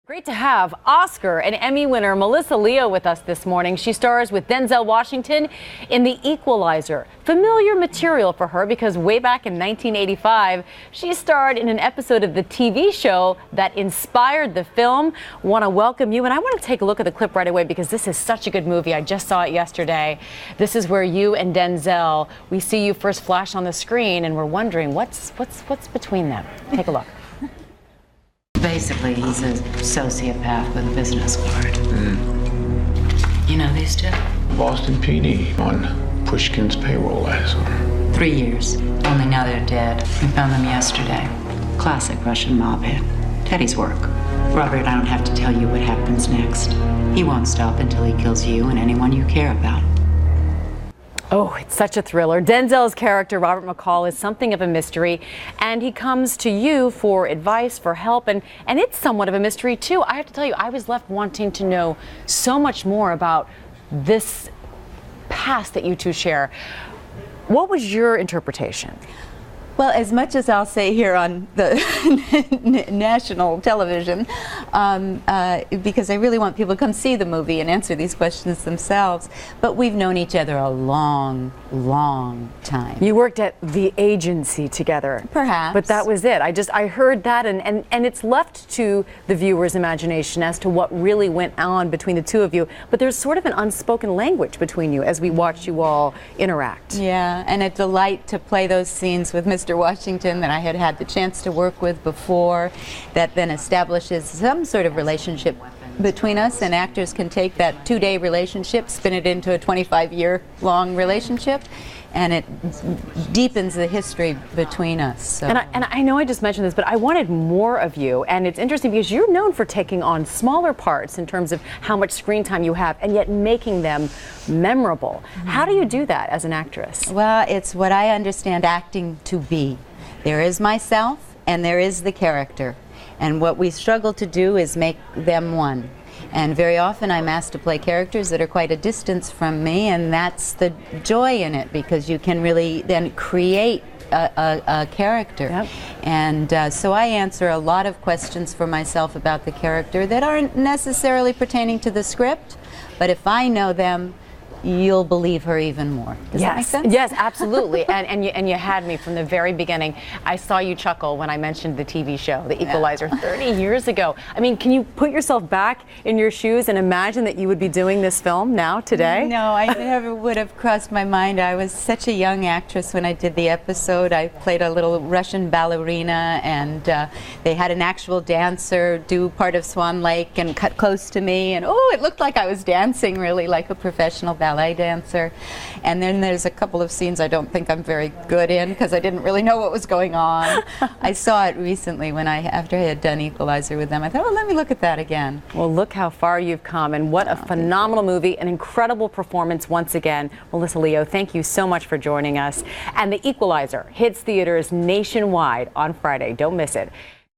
Great to have Oscar and Emmy winner Melissa Leo with us this morning. She stars with Denzel Washington in The Equalizer. Familiar material for her because way back in 1985, she starred in an episode of the TV show that inspired the film. Want to welcome you, and I want to take a look at the clip right away because this is such a good movie. I just saw it yesterday. This is where you and Denzel, we see you first flash on the screen, and we're wondering what's between them. Take a look. Basically, he's a sociopath with a business card. You know these two? Boston PD on Pushkin's payroll, I assume. 3 years. Only now they're dead. We found them yesterday. Classic Russian mob hit. Teddy's work. Robert, I don't have to tell you what happens next. He won't stop until he kills you and anyone you care about. Oh, it's such a thriller. Denzel's character, Robert McCall, is something of a mystery, and he comes to you for advice, for help, and it's somewhat of a mystery, too. I have to tell you, I was left wanting to know so much more about this past that you two share. What was your interpretation? Well, as much as I'll say here on the national television, because I really want people to come see the movie and answer these questions themselves, but we've known each other a long, long time. You worked at the agency together. Perhaps. But that was it. I heard that, and it's left to the viewer's imagination as to what really went on between the two of you. But there's sort of an unspoken language between you as we watch you all interact. Yeah, and a delight to play those scenes with Mr. Washington that I had had the chance to work with before, that then establishes some sort of relationship between us, and actors can take that 2-day relationship, spin it into a 25-year-long relationship, and it deepens the history between us. So. And I know I just mentioned this, but I wanted more of you, and it's interesting because you're known for taking on smaller parts in terms of how much screen time you have, and yet making them memorable. How do you do that as an actress? Well, it's what I understand acting to be. There is myself, and there is the character. And what we struggle to do is make them one. And very often I'm asked to play characters that are quite a distance from me, and that's the joy in it, because you can really then create a character. Yep. And so I answer a lot of questions for myself about the character that aren't necessarily pertaining to the script, but if I know them, you'll believe her even more. Does that make sense? Yes, absolutely. and you had me from the very beginning. I saw you chuckle when I mentioned the TV show, The Equalizer, 30 years ago. I mean, can you put yourself back in your shoes and imagine that you would be doing this film now, today? No, I never would have crossed my mind. I was such a young actress when I did the episode. I played a little Russian ballerina, and they had an actual dancer do part of Swan Lake and cut close to me, and oh, it looked like I was dancing really like a professional ballet dancer. And then there's a couple of scenes I don't think I'm very good in because I didn't really know what was going on. I saw it recently after I had done Equalizer with them. I thought, well, let me look at that again. Well, look how far you've come, and what a phenomenal movie, an incredible performance once again. Melissa Leo, thank you so much for joining us. And The Equalizer hits theaters nationwide on Friday. Don't miss it.